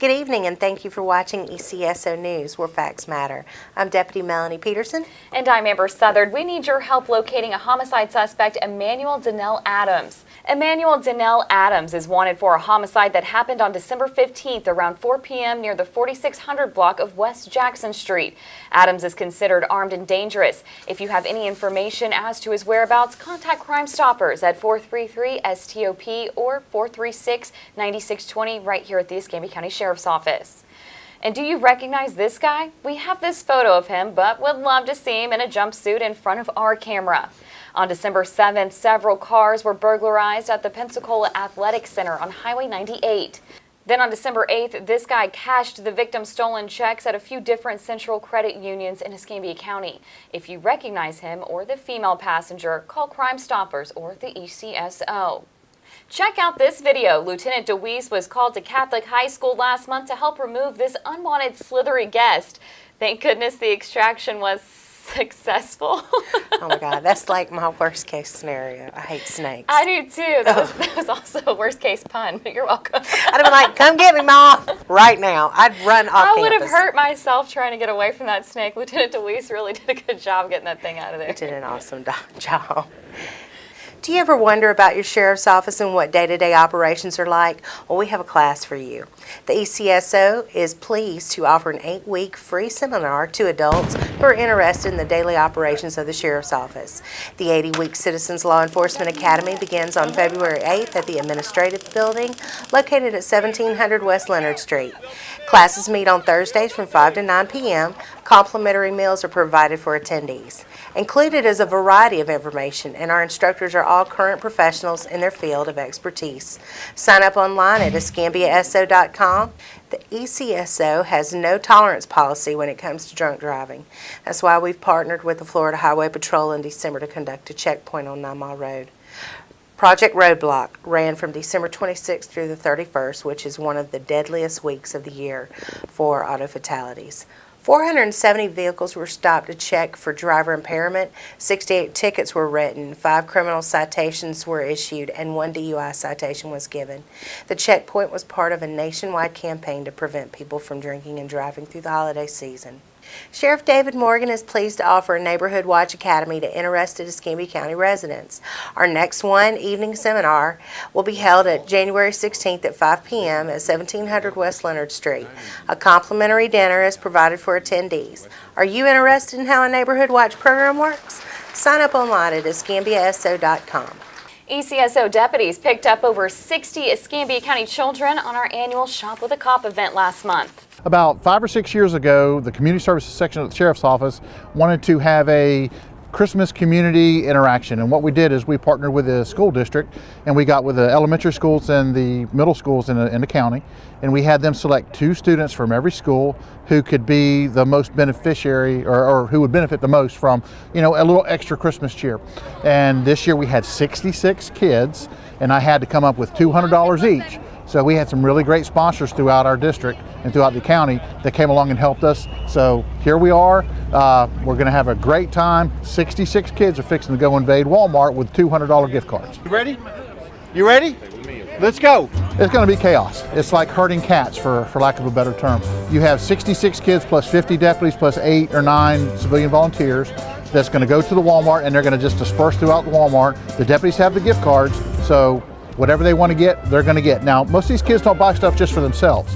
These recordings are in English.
Good evening, and thank you for watching ECSO News, where facts matter. I'm Deputy Melanie Peterson. And I'm Amber Southard. We need your help locating a homicide suspect, Emmanuel Donnell Adams. Emmanuel Donnell Adams is wanted for a homicide that happened on December 15th around 4 p.m. near the 4600 block of West Jackson Street. Adams is considered armed and dangerous. If you have any information as to his whereabouts, contact Crime Stoppers at 433-STOP or 436-9620 right here at the Escambia County Sheriff's Office. And do you recognize this guy? We have this photo of him, but would love to see him in a jumpsuit in front of our camera. On December 7th, several cars were burglarized at the Pensacola Athletic Center on Highway 98. Then on December 8th, this guy cashed the victim's stolen checks at a few different Central Credit Unions in Escambia County. If you recognize him or the female passenger, call Crime Stoppers or the ECSO. Check out this video. Lieutenant DeWeese was called to Catholic High School last month to help remove this unwanted slithery guest. Thank goodness the extraction was successful. Oh my God, that's like my worst case scenario. I hate snakes. I do too. That was also a worst case pun. You're welcome. I'd have been like, come get me, Mom, right now. I'd run off I campus. would have hurt myself trying to get away from that snake. Lieutenant DeWeese really did a good job getting that thing out of there. You did an awesome job. Do you ever wonder about your sheriff's office and what day-to-day operations are like? Well, we have a class for you. The ECSO is pleased to offer an 8-week free seminar to adults who are interested in the daily operations of the sheriff's office. The 80-week Citizens Law Enforcement Academy begins on February 8th at the Administrative Building, located at 1700 West Leonard Street. Classes meet on Thursdays from 5 to 9 p.m. Complimentary meals are provided for attendees. Included is a variety of information, and our instructors are all current professionals in their field of expertise. Sign up online at escambiaso.com. The ECSO has no tolerance policy when it comes to drunk driving. That's why we've partnered with the Florida Highway Patrol in December to conduct a checkpoint on 9 Mile Road. Project Roadblock ran from December 26th through the 31st, which is one of the deadliest weeks of the year for auto fatalities. 470 vehicles were stopped to check for driver impairment, 68 tickets were written, 5 criminal citations were issued, and 1 DUI citation was given. The checkpoint was part of a nationwide campaign to prevent people from drinking and driving through the holiday season. Sheriff David Morgan is pleased to offer a Neighborhood Watch Academy to interested Escambia County residents. Our next evening seminar will be held at January 16th at 5 p.m. at 1700 West Leonard Street. A complimentary dinner is provided for attendees. Are you interested in how a Neighborhood Watch program works? Sign up online at escambiaso.com. ECSO deputies picked up over 60 Escambia County children on our annual Shop with a Cop event last month. About 5 or 6 years ago, the Community Services section of the Sheriff's Office wanted to have a Christmas community interaction, and what we did is we partnered with the school district, and we got with the elementary schools and the middle schools in the county, and we had them select 2 students from every school who could be the most beneficiary or who would benefit the most from, you know, a little extra Christmas cheer. And this year we had 66 kids, and I had to come up with $200 each. So we had some really great sponsors throughout our district and throughout the county that came along and helped us. So here we are. We're going to have a great time. 66 kids are fixing to go invade Walmart with $200 gift cards. You ready? You ready? Let's go. It's going to be chaos. It's like herding cats, for lack of a better term. You have 66 kids plus 50 deputies plus 8 or 9 civilian volunteers that's going to go to the Walmart, and they're going to just disperse throughout the Walmart. The deputies have the gift cards, so whatever they want to get, they're going to get. Now, most of these kids don't buy stuff just for themselves.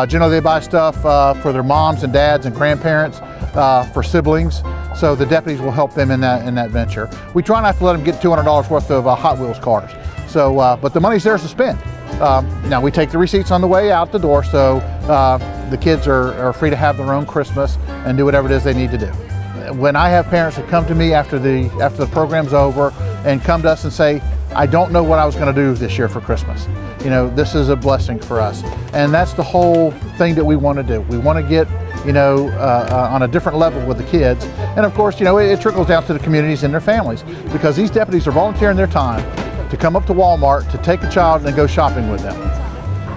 Generally, they buy stuff for their moms and dads and grandparents, for siblings. So the deputies will help them in that venture. We try not to let them get $200 worth of Hot Wheels cars. So, but the money's theirs to spend. Now, we take the receipts on the way out the door, so the kids are free to have their own Christmas and do whatever it is they need to do. When I have parents that come to me after the program's over and come to us and say, I don't know what I was going to do this year for Christmas. You know, this is a blessing for us. And that's the whole thing that we want to do. We want to get, you know, on a different level with the kids. And of course, you know, it trickles down to the communities and their families, because these deputies are volunteering their time to come up to Walmart to take a child and go shopping with them.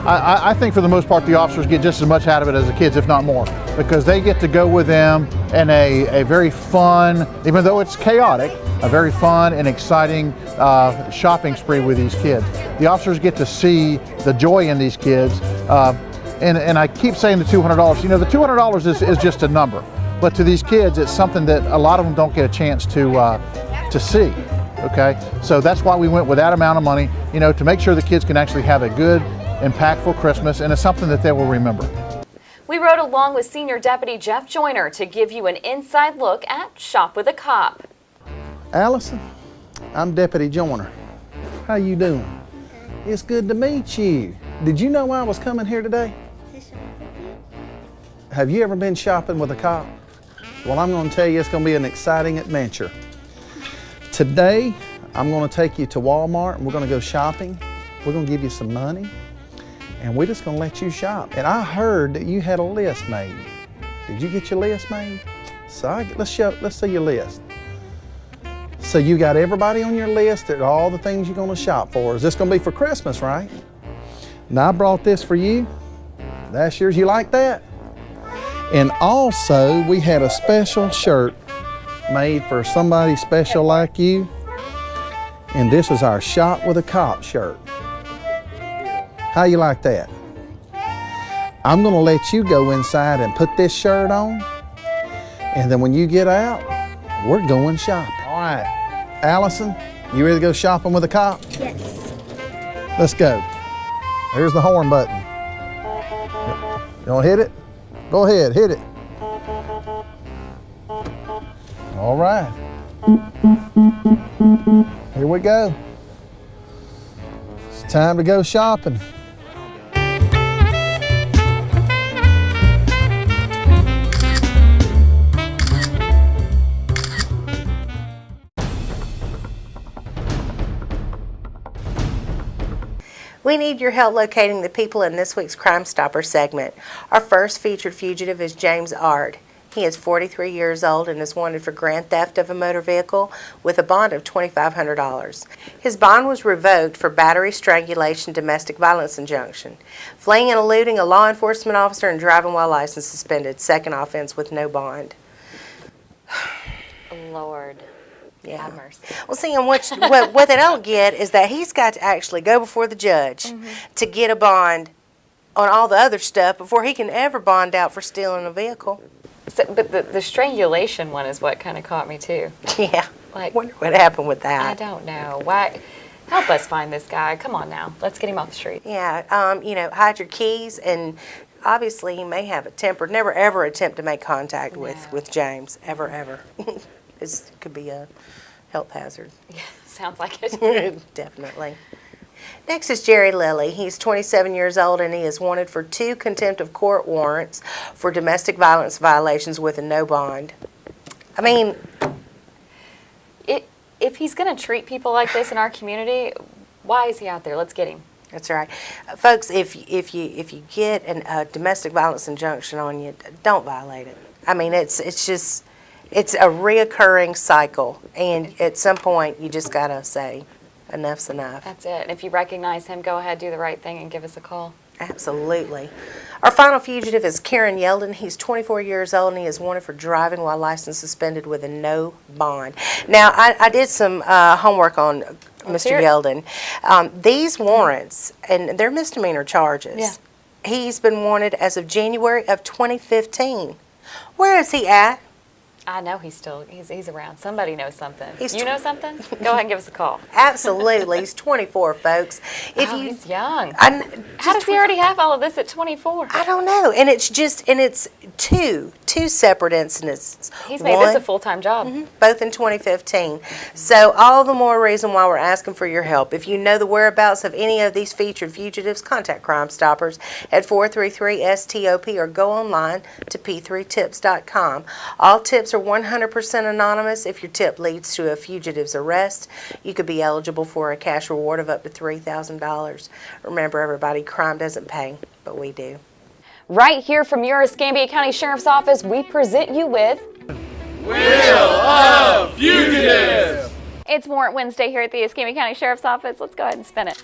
I think for the most part the officers get just as much out of it as the kids, if not more, because they get to go with them in a very fun, even though it's chaotic, a very fun and exciting shopping spree with these kids. The officers get to see the joy in these kids, And I keep saying the $200. You know, the $200 is just a number, but to these kids, it's something that a lot of them don't get a chance to see. Okay, so that's why we went with that amount of money, you know, to make sure the kids can actually have a good, impactful Christmas, and it's something that they will remember. We rode along with Senior Deputy Jeff Joyner to give you an inside look at Shop with a Cop. Allison, I'm Deputy Joyner. How you doing? It's good to meet you. Did you know I was coming here today? Have you ever been shopping with a cop? Well, I'm going to tell you it's going to be an exciting adventure. Today, I'm going to take you to Walmart and we're going to go shopping. We're going to give you some money and we're just going to let you shop. And I heard that you had a list made. Did you get your list made? So let's see your list. So you got everybody on your list at all the things you're going to shop for. Is this going to be for Christmas, right? Now I brought this for you. That's yours. You like that? And also we had a special shirt made for somebody special like you. And this is our Shop with a Cop shirt. How you like that? I'm gonna let you go inside and put this shirt on. And then when you get out, we're going shopping. All right, Allison, you ready to go shopping with a cop? Yes. Let's go. Here's the horn button. You wanna hit it? Go ahead, hit it. All right. Here we go. It's time to go shopping. We need your help locating the people in this week's Crime Stopper segment. Our first featured fugitive is James Ard. He is 43 years old and is wanted for grand theft of a motor vehicle with a bond of $2,500. His bond was revoked for battery, strangulation, domestic violence injunction, fleeing and eluding a law enforcement officer, and driving while license suspended, second offense with no bond. Lord. Yeah. Have mercy. Well, see, and what they don't get is that he's got to actually go before the judge to get a bond on all the other stuff before he can ever bond out for stealing a vehicle. So, but the strangulation one is what kind of caught me too. Yeah. Like, Wonder what happened with I that. don't know. Why? Help us find this guy. Come on now. Let's get him off the street. Yeah. You know, hide your keys, and obviously he may have a temper. Never ever attempt to make contact with James. Ever. This could be a health hazard. Yeah, sounds like it. Definitely. Next is Jerry Lilly. He's 27 years old and he is wanted for 2 contempt of court warrants for domestic violence violations with a no bond. I mean, if he's going to treat people like this in our community, why is he out there? Let's get him. that's right. Folks, if you get a domestic violence injunction on you, don't violate it. I mean, it's a reoccurring cycle, and at some point you just got to say, enough's enough. That's it. And if you recognize him, go ahead, do the right thing, and give us a call. Absolutely. Our final fugitive is Karen Yeldon. He's 24 years old and he is wanted for driving while license suspended with a no bond. Now, I did some homework on Mr. Yeldon. These warrants, and they're misdemeanor charges. Yeah. He's been wanted as of January of 2015. Where is he at? I know he's around. Somebody knows something. He's You know something? Go ahead and give us a call. Absolutely. He's 24, folks. He's young. How does he already have all of this at 24? I don't know. And it's two separate incidents. He's made this a full-time job. Both in 2015. So all the more reason why we're asking for your help. If you know the whereabouts of any of these featured fugitives, contact Crime Stoppers at 433-STOP or go online to p3tips.com. All tips are 100% anonymous. If your tip leads to a fugitive's arrest, you could be eligible for a cash reward of up to $3,000. Remember, everybody, crime doesn't pay, but we do. Right here from your Escambia County Sheriff's Office, we present you with Wheel of Fugitives! It's Warrant Wednesday here at the Escambia County Sheriff's Office. Let's go ahead and spin it.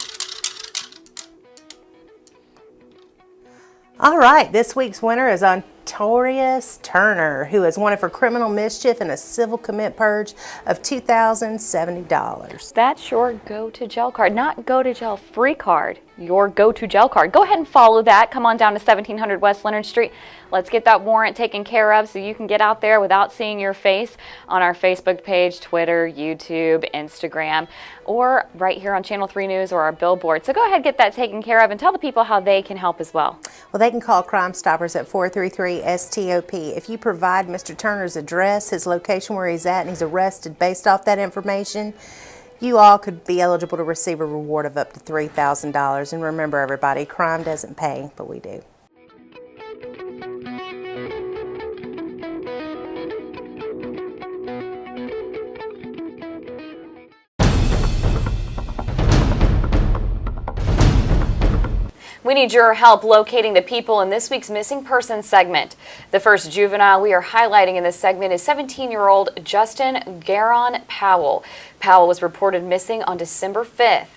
All right, this week's winner is on Victorious Turner, who is wanted for criminal mischief and a civil commit purge of $2,070. That's your go to jail card, not go to jail free card, your go to jail card. Go ahead and follow that. Come on down to 1700 West Leonard Street. Let's get that warrant taken care of so you can get out there without seeing your face on our Facebook page, Twitter, YouTube, Instagram, or right here on Channel 3 News or our billboard. So go ahead and get that taken care of and tell the people how they can help as well. Well, they can call Crime Stoppers at 433-STOP. If you provide Mr. Turner's address, his location where he's at, and he's arrested based off that information, you all could be eligible to receive a reward of up to $3,000. And remember, everybody, crime doesn't pay, but we do. We need your help locating the people in this week's Missing Persons segment. The first juvenile we are highlighting in this segment is 17-year-old Justin Garon Powell. Powell was reported missing on December 5th.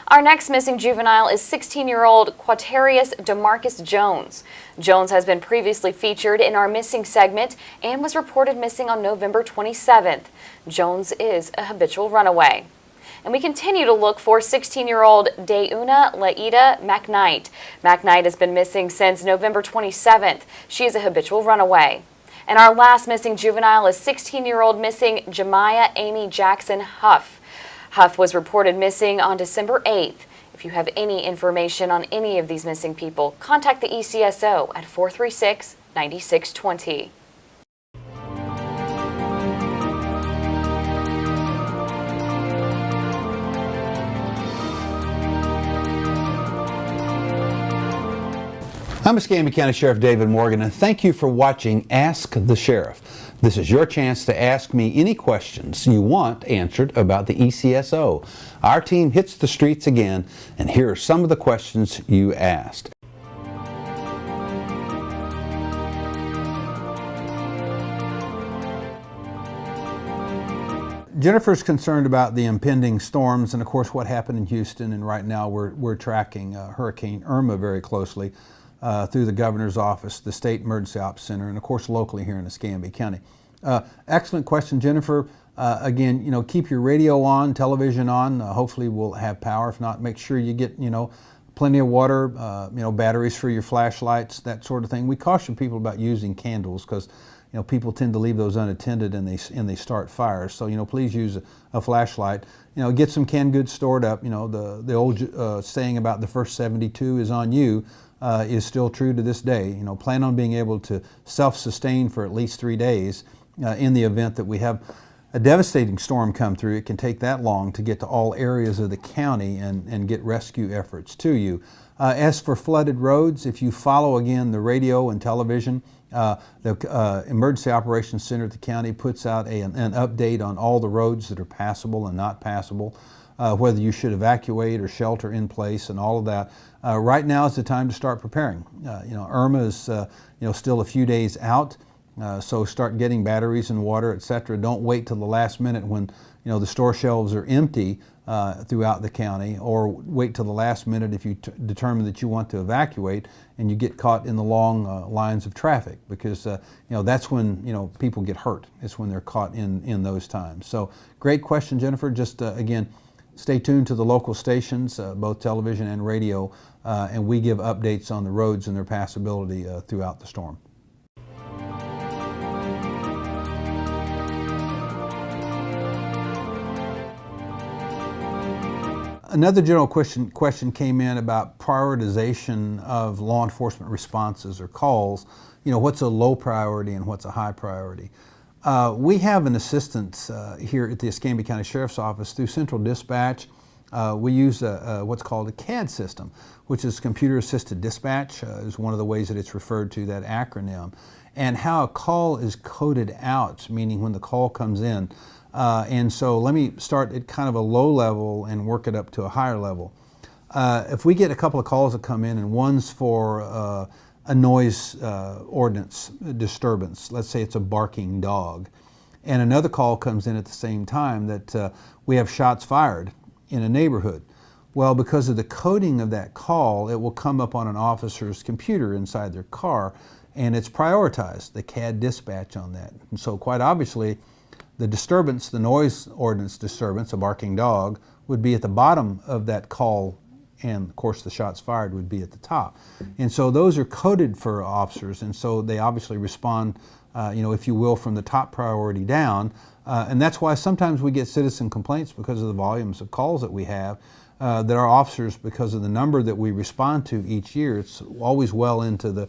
Our next missing juvenile is 16-year-old Quatarius DeMarcus Jones. Jones has been previously featured in our missing segment and was reported missing on November 27th. Jones is a habitual runaway. And we continue to look for 16-year-old Deuna Laida McKnight. McKnight has been missing since November 27th. She is a habitual runaway. And our last missing juvenile is 16-year-old missing Jemiah Amy Jackson Huff. Huff was reported missing on December 8th. If you have any information on any of these missing people, contact the ECSO at 436-9620. I'm Escambia County Sheriff David Morgan, and thank you for watching Ask the Sheriff. This is your chance to ask me any questions you want answered about the ECSO. Our team hits the streets again, and here are some of the questions you asked. Jennifer's concerned about the impending storms and, of course, what happened in Houston, and right now we're tracking Hurricane Irma very closely. Through the governor's office, the State Emergency Ops Center, and of course locally here in Escambia County. Excellent question, Jennifer. Again, keep your radio on, television on. Hopefully we'll have power. If not, make sure you get, plenty of water, batteries for your flashlights, that sort of thing. We caution people about using candles because, people tend to leave those unattended and they start fires. So, please use a flashlight. Get some canned goods stored up. The old saying about the first 72 is on you. Is still true to this day. Plan on being able to self-sustain for at least 3 days in the event that we have a devastating storm come through. It can take that long to get to all areas of the county and get rescue efforts to you. As for flooded roads, if you follow again the radio and television, the Emergency Operations Center at the county puts out an update on all the roads that are passable and not passable. Whether you should evacuate or shelter in place and all of that. Right now is the time to start preparing. Irma is still a few days out, so start getting batteries and water, etc. Don't wait till the last minute when the store shelves are empty throughout the county, or wait till the last minute if you determine that you want to evacuate and you get caught in the long lines of traffic, because that's when people get hurt. It's when they're caught in those times. So great question, Jennifer. Just again, stay tuned to the local stations, both television and radio, and we give updates on the roads and their passability throughout the storm. Another general question came in about prioritization of law enforcement responses or calls. What's a low priority and what's a high priority? We have an assistant here at the Escambia County Sheriff's Office through Central Dispatch. We use what's called a CAD system, which is Computer Assisted Dispatch, is one of the ways that it's referred to, that acronym. And how a call is coded out, meaning when the call comes in. And so let me start at kind of a low level and work it up to a higher level. If we get a couple of calls that come in, and one's for a noise ordinance disturbance, let's say it's a barking dog, and another call comes in at the same time that we have shots fired in a neighborhood. Well, because of the coding of that call, it will come up on an officer's computer inside their car, and it's prioritized, the CAD Dispatch on that. And so quite obviously, the disturbance, the noise ordinance disturbance, a barking dog, would be at the bottom of that call, and of course the shots fired would be at the top. And so those are coded for officers, and so they obviously respond, if you will, from the top priority down. And that's why sometimes we get citizen complaints because of the volumes of calls that we have, that our officers, because of the number that we respond to each year, it's always well into the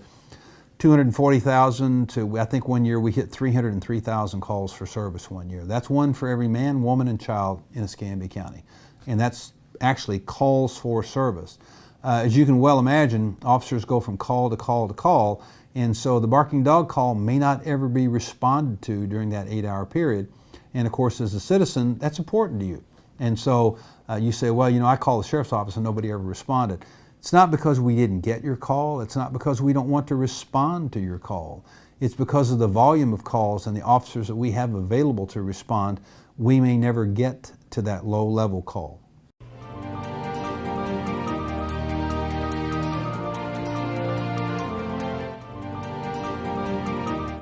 240,000 to, I think one year we hit 303,000 calls for service one year. That's one for every man, woman, and child in Escambia County. And that's actually calls for service. As you can well imagine, officers go from call to call to call, and so the barking dog call may not ever be responded to during that 8-hour period. And of course, as a citizen, that's important to you. And so you say, well, I called the sheriff's office and nobody ever responded. It's not because we didn't get your call. It's not because we don't want to respond to your call. It's because of the volume of calls and the officers that we have available to respond, we may never get to that low-level call.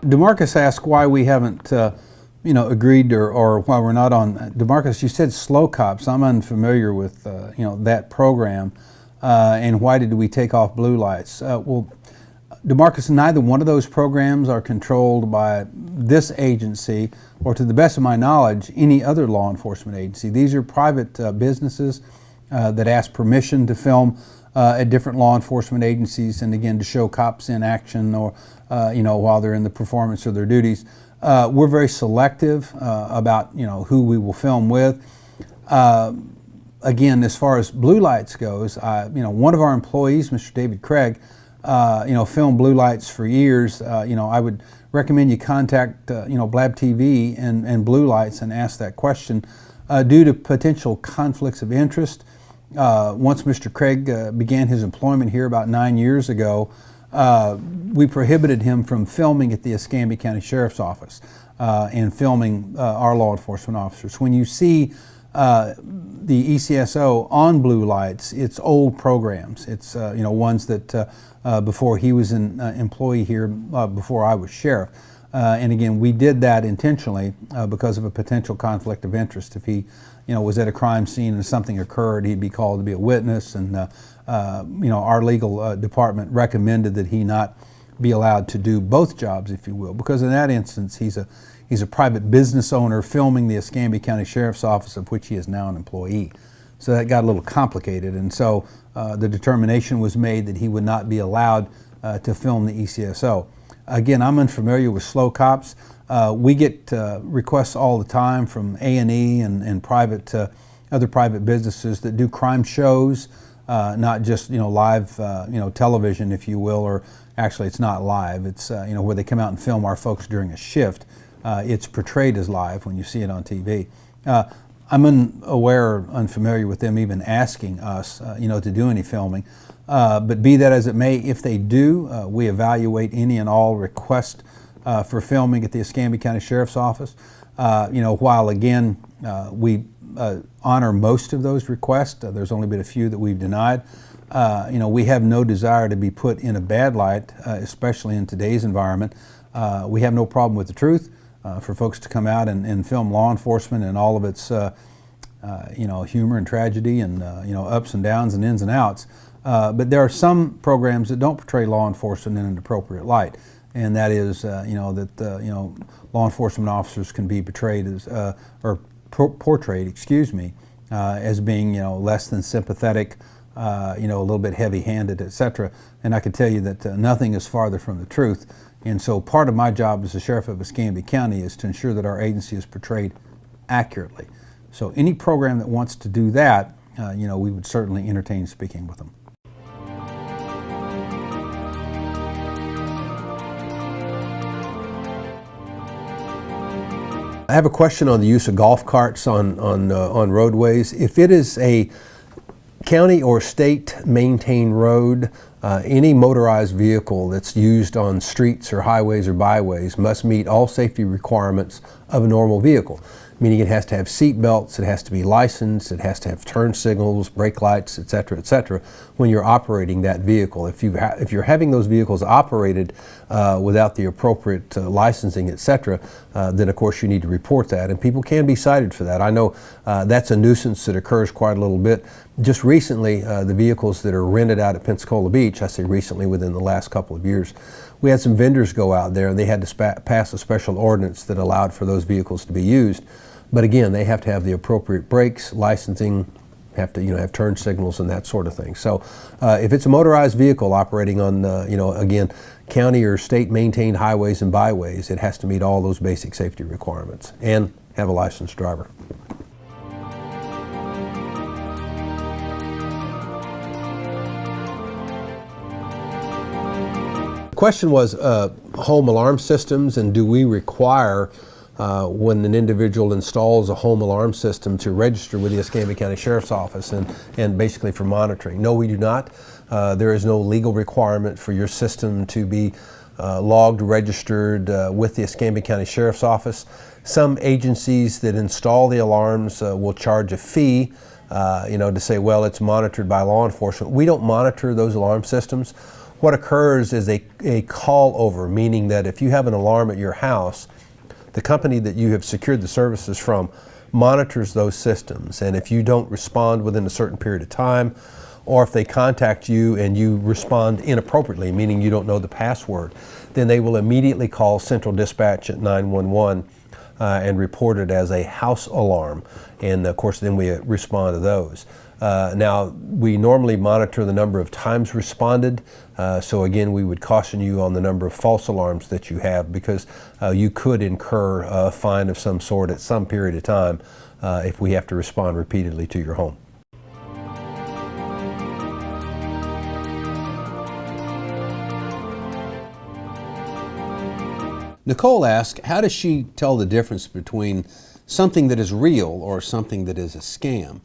DeMarcus asked why we haven't agreed or why we're not on. DeMarcus, you said slow cops. I'm unfamiliar with that program, and why did we take off blue lights? Well, DeMarcus, neither one of those programs are controlled by this agency or, to the best of my knowledge, any other law enforcement agency. These are private businesses that ask permission to film at different law enforcement agencies, and again to show cops in action or while they're in the performance of their duties. We're very selective about who we will film with. Again, as far as blue lights goes, one of our employees, Mr. David Craig, filmed blue lights for years. I would recommend you contact Blab TV and Blue Lights and ask that question due to potential conflicts of interest. Once Mr. Craig began his employment here about 9 years ago, we prohibited him from filming at the Escambia County Sheriff's Office and filming our law enforcement officers. When you see the ECSO on blue lights, it's old programs. It's ones that before he was an employee here, before I was sheriff. And again, we did that intentionally because of a potential conflict of interest. If he was at a crime scene and something occurred, he'd be called to be a witness, and our legal department recommended that he not be allowed to do both jobs, if you will, because in that instance he's a private business owner filming the Escambia County Sheriff's Office, of which he is now an employee. So that got a little complicated, and so the determination was made that he would not be allowed to film the ECSO. Again, I'm unfamiliar with slow cops. We get requests all the time from A&E and private other private businesses that do crime shows, not just live television, if you will, or actually it's not live. It's where they come out and film our folks during a shift. It's portrayed as live when you see it on TV. I'm unfamiliar with them even asking us, to do any filming. But be that as it may, if they do, we evaluate any and all requests for filming at the Escambia County Sheriff's Office. While again, we honor most of those requests, there's only been a few that we've denied. We have no desire to be put in a bad light, especially in today's environment. We have no problem with the truth. For folks to come out and film law enforcement and all of its, humor and tragedy and, ups and downs and ins and outs. But there are some programs that don't portray law enforcement in an appropriate light. And that is, law enforcement officers can be portrayed as, portrayed, as being, less than sympathetic, a little bit heavy-handed, etc. And I can tell you that nothing is farther from the truth. And so part of my job as the Sheriff of Escambia County is to ensure that our agency is portrayed accurately. So any program that wants to do that, we would certainly entertain speaking with them. I have a question on the use of golf carts on roadways. If it is a county or state maintained road, any motorized vehicle that's used on streets or highways or byways must meet all safety requirements of a normal vehicle, meaning it has to have seat belts, it has to be licensed, it has to have turn signals, brake lights, etc., etc. when you're operating that vehicle. If you're having those vehicles operated without the appropriate licensing, etc., then of course you need to report that, and people can be cited for that. I know that's a nuisance that occurs quite a little bit. Just recently, the vehicles that are rented out at Pensacola Beach, I say recently within the last couple of years, we had some vendors go out there and they had to pass a special ordinance that allowed for those vehicles to be used. But again, they have to have the appropriate brakes, licensing, have to have turn signals and that sort of thing. So if it's a motorized vehicle operating on again, county or state maintained highways and byways, it has to meet all those basic safety requirements and have a licensed driver. The question was home alarm systems, and do we require when an individual installs a home alarm system to register with the Escambia County Sheriff's Office and basically for monitoring? No, we do not. There is no legal requirement for your system to be logged, registered with the Escambia County Sheriff's Office. Some agencies that install the alarms will charge a fee, to say, well, it's monitored by law enforcement. We don't monitor those alarm systems. What occurs is a call over, meaning that if you have an alarm at your house, the company that you have secured the services from monitors those systems, and if you don't respond within a certain period of time, or if they contact you and you respond inappropriately, meaning you don't know the password, then they will immediately call Central Dispatch at 911 and report it as a house alarm, and of course then we respond to those. Now, we normally monitor the number of times responded, so again, we would caution you on the number of false alarms that you have, because you could incur a fine of some sort at some period of time if we have to respond repeatedly to your home. Nicole asked, how does she tell the difference between something that is real or something that is a scam?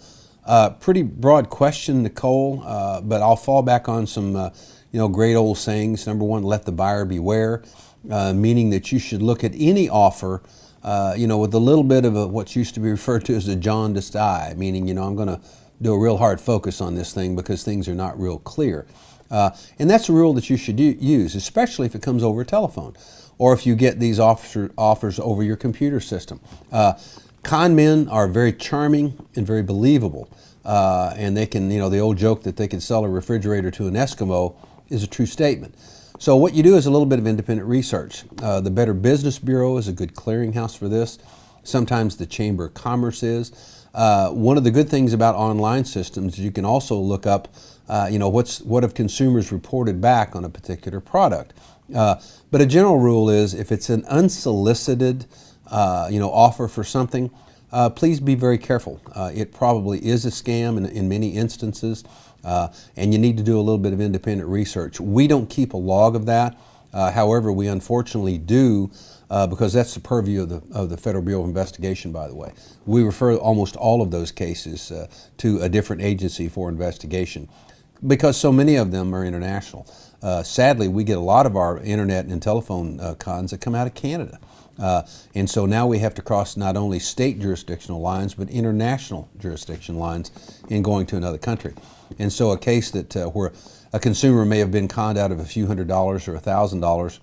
Pretty broad question, Nicole, but I'll fall back on some great old sayings. Number one, let the buyer beware, meaning that you should look at any offer with a little bit of what used to be referred to as a jaundiced eye, meaning I'm going to do a real hard focus on this thing because things are not real clear. And that's a rule that you should use, especially if it comes over a telephone or if you get these offers over your computer system. Con men are very charming and very believable, and they can, the old joke that they can sell a refrigerator to an Eskimo is a true statement. So what you do is a little bit of independent research. The Better Business Bureau is a good clearinghouse for this. Sometimes the Chamber of Commerce is. One of the good things about online systems is you can also look up, what have consumers reported back on a particular product. But a general rule is if it's an unsolicited offer for something, please be very careful. It probably is a scam in many instances, and you need to do a little bit of independent research. We don't keep a log of that. However, we unfortunately do, because that's the purview of the Federal Bureau of Investigation, by the way. We refer almost all of those cases to a different agency for investigation because so many of them are international. Sadly, we get a lot of our internet and telephone cons that come out of Canada. And so now we have to cross not only state jurisdictional lines, but international jurisdiction lines in going to another country. And so a case that where a consumer may have been conned out of a few $100s or $1,000,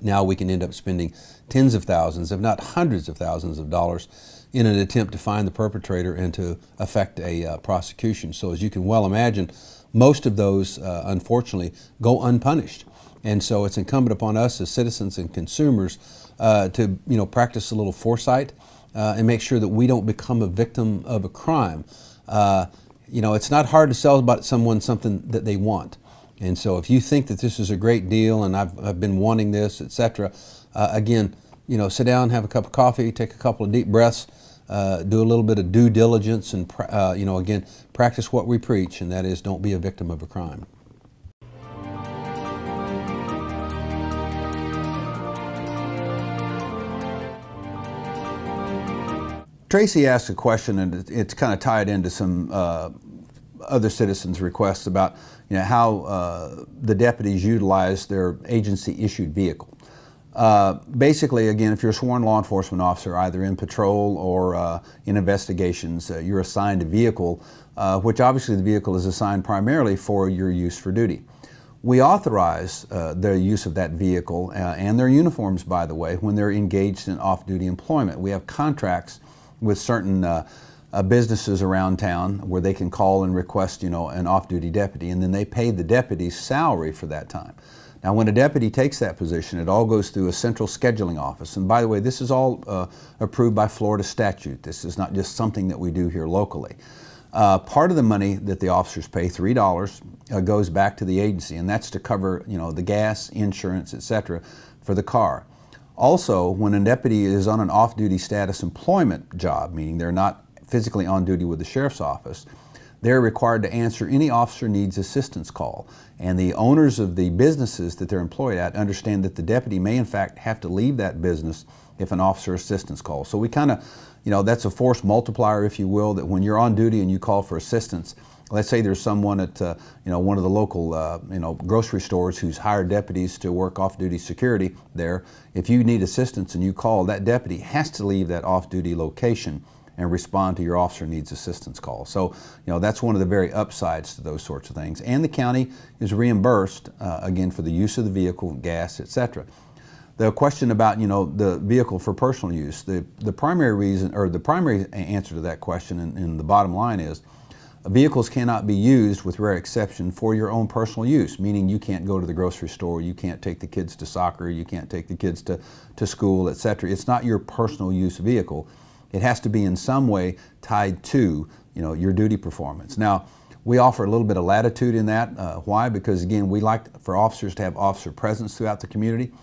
now we can end up spending tens of thousands, if not hundreds of thousands of dollars in an attempt to find the perpetrator and to effect a prosecution. So as you can well imagine, most of those, unfortunately, go unpunished. And so it's incumbent upon us as citizens and consumers to practice a little foresight and make sure that we don't become a victim of a crime. It's not hard to sell someone something that they want. And so if you think that this is a great deal and I've been wanting this, etc., again, sit down, have a cup of coffee, take a couple of deep breaths, do a little bit of due diligence, and again, practice what we preach, and that is don't be a victim of a crime. Tracy asked a question, and it's kind of tied into some other citizens' requests about how the deputies utilize their agency-issued vehicle. Basically, again, if you're a sworn law enforcement officer, either in patrol or in investigations, you're assigned a vehicle, which obviously the vehicle is assigned primarily for your use for duty. We authorize the use of that vehicle and their uniforms, by the way, when they're engaged in off-duty employment. We have contracts with certain businesses around town where they can call and request, an off-duty deputy, and then they pay the deputy's salary for that time. Now, when a deputy takes that position, it all goes through a central scheduling office. And by the way, this is all approved by Florida statute. This is not just something that we do here locally. Part of the money that the officers pay, $3, goes back to the agency, and that's to cover, the gas, insurance, etc., for the car. Also, when a deputy is on an off-duty status employment job, meaning they're not physically on duty with the sheriff's office, they're required to answer any officer needs assistance call. And the owners of the businesses that they're employed at understand that the deputy may in fact have to leave that business if an officer assistance calls. So we kind of, that's a force multiplier, if you will, that when you're on duty and you call for assistance, let's say there's someone at one of the local grocery stores who's hired deputies to work off-duty security there. If you need assistance and you call, that deputy has to leave that off-duty location and respond to your officer needs assistance call. So, that's one of the very upsides to those sorts of things. And the county is reimbursed, again, for the use of the vehicle, gas, etc. The question about, the vehicle for personal use, the primary reason, or the primary answer to that question, and the bottom line is, vehicles cannot be used, with rare exception, for your own personal use, meaning you can't go to the grocery store, you can't take the kids to soccer, you can't take the kids to school, etc. It's not your personal use vehicle. It has to be in some way tied to, your duty performance. Now, we offer a little bit of latitude in that. Why? Because again, we like for officers to have officer presence throughout the community.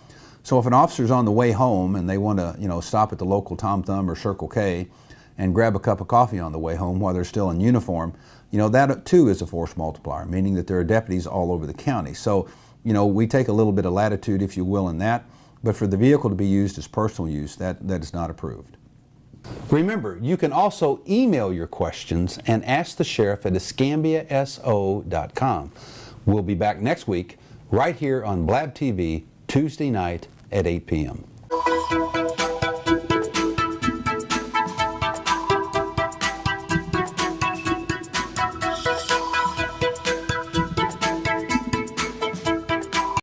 So if an officer's on the way home and they want to, stop at the local Tom Thumb or Circle K and grab a cup of coffee on the way home while they're still in uniform, that too is a force multiplier, meaning that there are deputies all over the county. So, we take a little bit of latitude, if you will, in that. But for the vehicle to be used as personal use, that is not approved. Remember, you can also email your questions and ask the sheriff at escambiaso.com. We'll be back next week right here on Blab TV, Tuesday night at 8 p.m.